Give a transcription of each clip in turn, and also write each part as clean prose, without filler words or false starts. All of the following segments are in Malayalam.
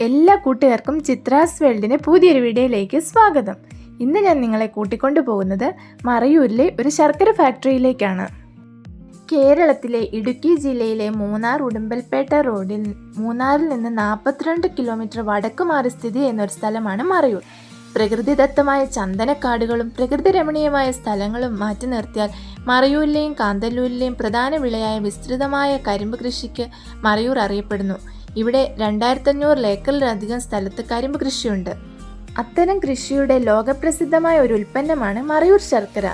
എല്ലാ കൂട്ടുകാർക്കും ചിത്രാസ് വേൾഡിൻ്റെ പുതിയൊരു വീഡിയോയിലേക്ക് സ്വാഗതം. ഇന്ന് ഞാൻ നിങ്ങളെ കൂട്ടിക്കൊണ്ടു പോകുന്നത് മറയൂരിലെ ഒരു ശർക്കര ഫാക്ടറിയിലേക്കാണ്. കേരളത്തിലെ ഇടുക്കി ജില്ലയിലെ മൂന്നാർ ഉടുമ്പൽപേട്ട റോഡിൽ മൂന്നാറിൽ നിന്ന് 42 കിലോമീറ്റർ വടക്ക് മാറി സ്ഥിതി ചെയ്യുന്ന ഒരു സ്ഥലമാണ് മറയൂർ. പ്രകൃതിദത്തമായ ചന്ദനക്കാടുകളും പ്രകൃതി രമണീയമായ സ്ഥലങ്ങളും മാറ്റി നിർത്തിയാൽ മറയൂരിലെയും കാന്തല്ലൂരിലെയും പ്രധാന വിളയായ വിസ്തൃതമായ കരിമ്പ് കൃഷിക്ക് മറയൂർ അറിയപ്പെടുന്നു. ഇവിടെ 2500 ഏക്കറിലധികം സ്ഥലത്ത് കരിമ്പ് കൃഷിയുണ്ട്. അത്തരം കൃഷിയുടെ ലോകപ്രസിദ്ധമായ ഒരു ഉൽപ്പന്നമാണ് മറയൂർ ശർക്കര.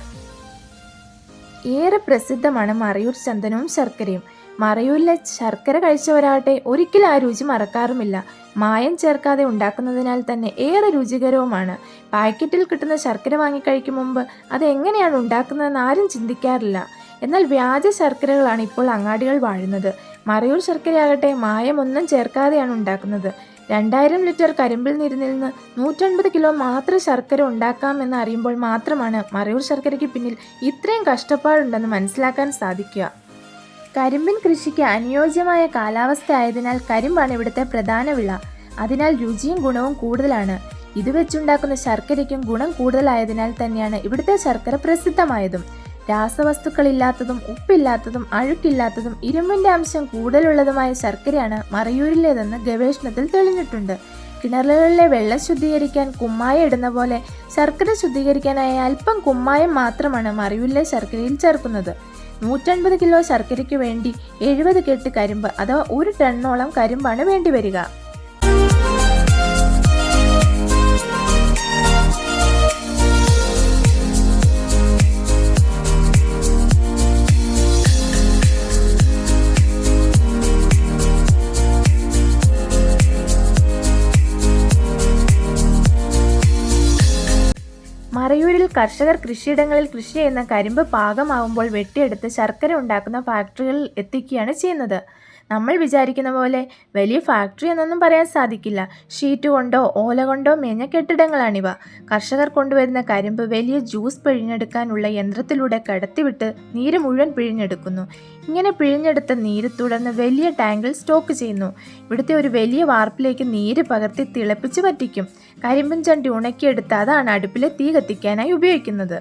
ഏറെ പ്രസിദ്ധമാണ് മറയൂർ ചന്ദനവും ശർക്കരയും. മറയൂരിലെ ശർക്കര കഴിച്ചവരാകട്ടെ ഒരിക്കലും ആ രുചി മറക്കാറുമില്ല. മായം ചേർക്കാതെ ഉണ്ടാക്കുന്നതിനാൽ തന്നെ ഏറെ രുചികരവുമാണ്. പാക്കറ്റിൽ കിട്ടുന്ന ശർക്കര വാങ്ങിക്കഴിക്കും മുമ്പ് അത് എങ്ങനെയാണ് ഉണ്ടാക്കുന്നതെന്ന് ആരും ചിന്തിക്കാറില്ല. എന്നാൽ വ്യാജ ശർക്കരകളാണ് ഇപ്പോൾ അങ്ങാടികൾ വാഴുന്നത്. മറയൂർ ശർക്കരയാകട്ടെ മായമൊന്നും ചേർക്കാതെയാണ് ഉണ്ടാക്കുന്നത്. 2000 ലിറ്റർ കരിമ്പിൽ നിന്ന് 150 കിലോ മാത്രം ശർക്കര ഉണ്ടാക്കാമെന്ന് അറിയുമ്പോൾ മാത്രമാണ് മറയൂർ ശർക്കരയ്ക്ക് പിന്നിൽ ഇത്രയും കഷ്ടപ്പാടുണ്ടെന്ന് മനസ്സിലാക്കാൻ സാധിക്കുക. കരിമ്പിൻ കൃഷിക്ക് അനുയോജ്യമായ കാലാവസ്ഥ ആയതിനാൽ കരിമ്പാണ് ഇവിടുത്തെ പ്രധാന വിള. അതിനാൽ രുചിയും ഗുണവും കൂടുതലാണ്. ഇത് വെച്ചുണ്ടാക്കുന്ന ശർക്കരയ്ക്കും ഗുണം കൂടുതലായതിനാൽ തന്നെയാണ് ഇവിടുത്തെ ശർക്കര പ്രസിദ്ധമായതും. രാസവസ്തുക്കളില്ലാത്തതും ഉപ്പില്ലാത്തതും അഴുക്കില്ലാത്തതും ഇരുമ്പിന്റെ അംശം കൂടുതലുള്ളതുമായ ശർക്കരയാണ് മറയൂരിലേതെന്ന് ഗവേഷണത്തിൽ തെളിഞ്ഞിട്ടുണ്ട്. കിണറുകളിലെ വെള്ളം ശുദ്ധീകരിക്കാൻ കുമ്മായം ഇടുന്ന പോലെ ശർക്കര ശുദ്ധീകരിക്കാനായി അല്പം കുമ്മായം മാത്രമാണ് മറയൂരിലെ ശർക്കരയിൽ ചേർക്കുന്നത്. 150 കിലോ ശർക്കരയ്ക്ക് വേണ്ടി 70 കെട്ട് കരിമ്പ് അഥവാ 1 ടണ്ണോളം കരിമ്പാണ് വേണ്ടിവരിക. മറയൂരിൽ കർഷകർ കൃഷിയിടങ്ങളിൽ കൃഷി ചെയ്യുന്ന കരിമ്പ് പാകമാവുമ്പോൾ വെട്ടിയെടുത്ത് ശർക്കര ഉണ്ടാക്കുന്ന ഫാക്ടറികളിൽ എത്തിക്കുകയാണ് ചെയ്യുന്നത്. നമ്മൾ വിചാരിക്കുന്ന പോലെ വലിയ ഫാക്ടറി എന്നൊന്നും പറയാൻ സാധിക്കില്ല. ഷീറ്റ് കൊണ്ടോ ഓല കൊണ്ടോ മേഞ്ഞ കെട്ടിടങ്ങളാണിവ. കർഷകർ കൊണ്ടുവരുന്ന കരിമ്പ് വലിയ ജ്യൂസ് പിഴിഞ്ഞെടുക്കാനുള്ള യന്ത്രത്തിലൂടെ കടത്തിവിട്ട് നീര് മുഴുവൻ പിഴിഞ്ഞെടുക്കുന്നു. ഇങ്ങനെ പിഴിഞ്ഞെടുത്ത നീര് തുടർന്ന് വലിയ ടാങ്കിൽ സ്റ്റോക്ക് ചെയ്യുന്നു. ഇവിടുത്തെ ഒരു വലിയ വാർപ്പിലേക്ക് നീര് പകർത്തി തിളപ്പിച്ച് വറ്റിക്കും. കരിമ്പിൻ ചണ്ടി ഉണക്കിയെടുത്ത് അതാണ് അടുപ്പിലെ തീ കത്തിക്കാനായി ഉപയോഗിക്കുന്നത്.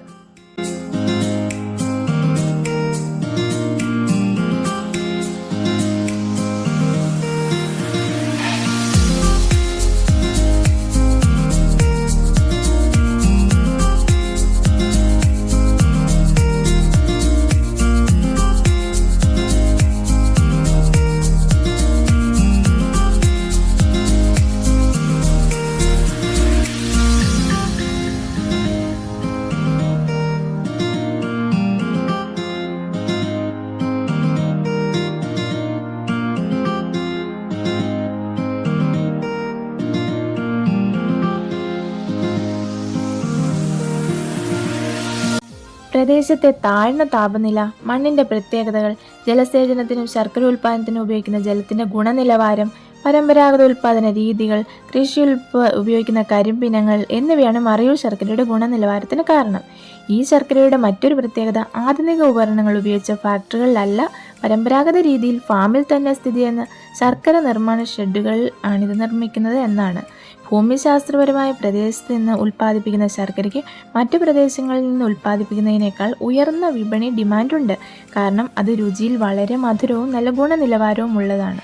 പ്രദേശത്തെ താഴ്ന്ന താപനില, മണ്ണിന്റെ പ്രത്യേകതകൾ, ജലസേചനത്തിനും ശർക്കര ഉൽപ്പാദനത്തിനും ഉപയോഗിക്കുന്ന ജലത്തിന്റെ ഗുണനിലവാരം, പരമ്പരാഗത ഉൽപ്പാദന രീതികൾ, കൃഷിയിൽ ഉപയോഗിക്കുന്ന കരിമ്പിനങ്ങൾ എന്നിവയാണ് മറയൂർ ശർക്കരയുടെ ഗുണനിലവാരത്തിന് കാരണം. ഈ ശർക്കരയുടെ മറ്റൊരു പ്രത്യേകത ആധുനിക ഉപകരണങ്ങൾ ഉപയോഗിച്ച ഫാക്ടറികളിലല്ല, പരമ്പരാഗത രീതിയിൽ ഫാമിൽ തന്നെ സ്ഥിതി ചെയ്യുന്ന ശർക്കര നിർമ്മാണ ഷെഡുകളിൽ ആണിത് നിർമ്മിക്കുന്നത് എന്നാണ്. ഭൂമിശാസ്ത്രപരമായ പ്രദേശത്ത് നിന്ന് ഉൽപ്പാദിപ്പിക്കുന്ന ശർക്കരയ്ക്ക് മറ്റു പ്രദേശങ്ങളിൽ നിന്ന് ഉൽപ്പാദിപ്പിക്കുന്നതിനേക്കാൾ ഉയർന്ന വിപണി ഡിമാൻഡുണ്ട്. കാരണം അത് രുചിയിൽ വളരെ മധുരവും നല്ല ഗുണനിലവാരവും ഉള്ളതാണ്.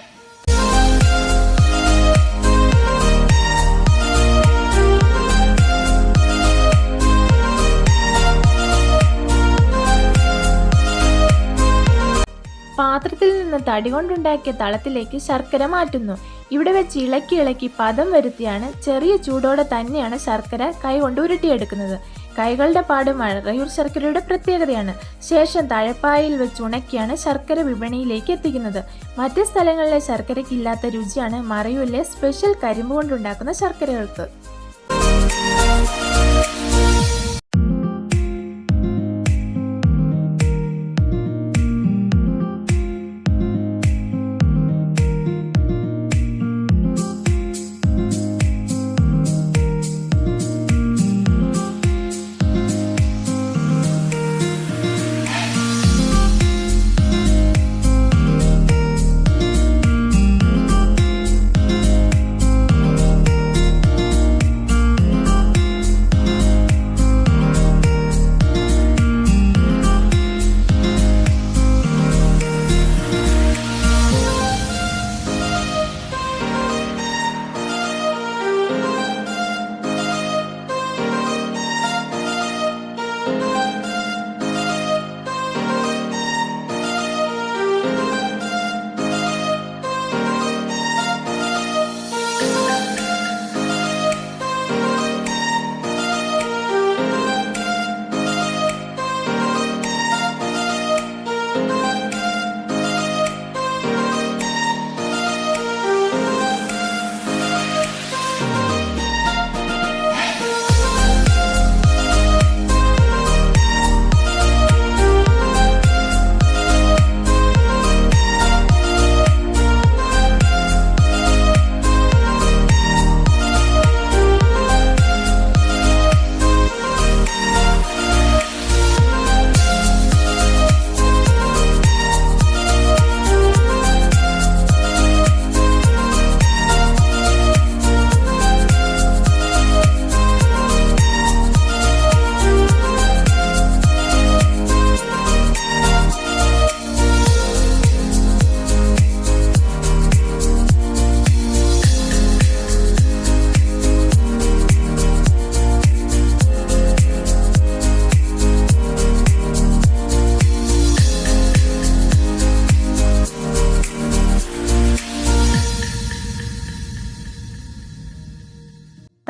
പാത്രത്തിൽ നിന്ന് തടി കൊണ്ടുണ്ടാക്കിയ തളത്തിലേക്ക് ശർക്കര മാറ്റുന്നു. ഇവിടെ വെച്ച് ഇളക്കി ഇളക്കി പദം വരുത്തിയാണ് ചെറിയ ചൂടോടെ തന്നെയാണ് ശർക്കര കൈകൊണ്ട് ഉരുട്ടിയെടുക്കുന്നത്. കൈകളുടെ പാട് മറയൂർ ശർക്കരയുടെ പ്രത്യേകതയാണ്. ശേഷം തഴപ്പായിൽ വെച്ച് ഉണക്കിയാണ് ശർക്കര വിപണിയിലേക്ക് എത്തിക്കുന്നത്. മറ്റ് സ്ഥലങ്ങളിലെ ശർക്കരയ്ക്ക് ഇല്ലാത്ത രുചിയാണ് മറയൂരിലെ സ്പെഷ്യൽ കരിമ്പ് കൊണ്ടുണ്ടാക്കുന്ന ശർക്കരകൾക്ക്.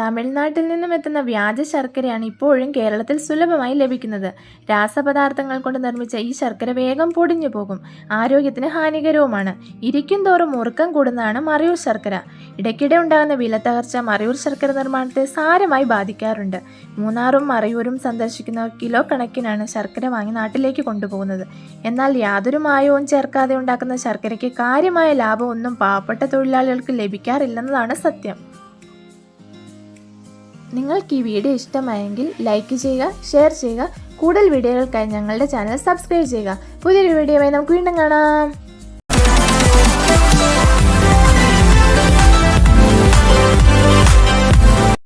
തമിഴ്നാട്ടിൽ നിന്നും എത്തുന്ന വ്യാജ ശർക്കരയാണ് ഇപ്പോഴും കേരളത്തിൽ സുലഭമായി ലഭിക്കുന്നത്. രാസപദാർത്ഥങ്ങൾ കൊണ്ട് നിർമ്മിച്ച ഈ ശർക്കര വേഗം പൊടിഞ്ഞു പോകും, ആരോഗ്യത്തിന് ഹാനികരവുമാണ്. ഇരിക്കും തോറും മുറുക്കം കൂടുന്നതാണ് മറയൂർ ശർക്കര. ഇടയ്ക്കിടെ ഉണ്ടാകുന്ന വിലത്തകർച്ച മറയൂർ ശർക്കര നിർമ്മാണത്തെ സാരമായി ബാധിക്കാറുണ്ട്. മൂന്നാറും മറയൂരും സന്ദർശിക്കുന്നവർ കിലോ കണക്കിനാണ് ശർക്കര വാങ്ങി നാട്ടിലേക്ക് കൊണ്ടുപോകുന്നത്. എന്നാൽ യാതൊരു മായവും ചേർക്കാതെ ഉണ്ടാക്കുന്ന ശർക്കരയ്ക്ക് കാര്യമായ ലാഭമൊന്നും പാവപ്പെട്ട തൊഴിലാളികൾക്ക് ലഭിക്കാറില്ലെന്നതാണ് സത്യം. നിങ്ങൾക്ക് ഈ വീഡിയോ ഇഷ്ടമായെങ്കിൽ ലൈക്ക് ചെയ്യുക, ഷെയർ ചെയ്യുക. കൂടുതൽ വീഡിയോകൾക്കായി ഞങ്ങളുടെ ചാനൽ സബ്സ്ക്രൈബ് ചെയ്യുക. പുതിയൊരു വീഡിയോയുമായി നമുക്ക് വീണ്ടും കാണാം.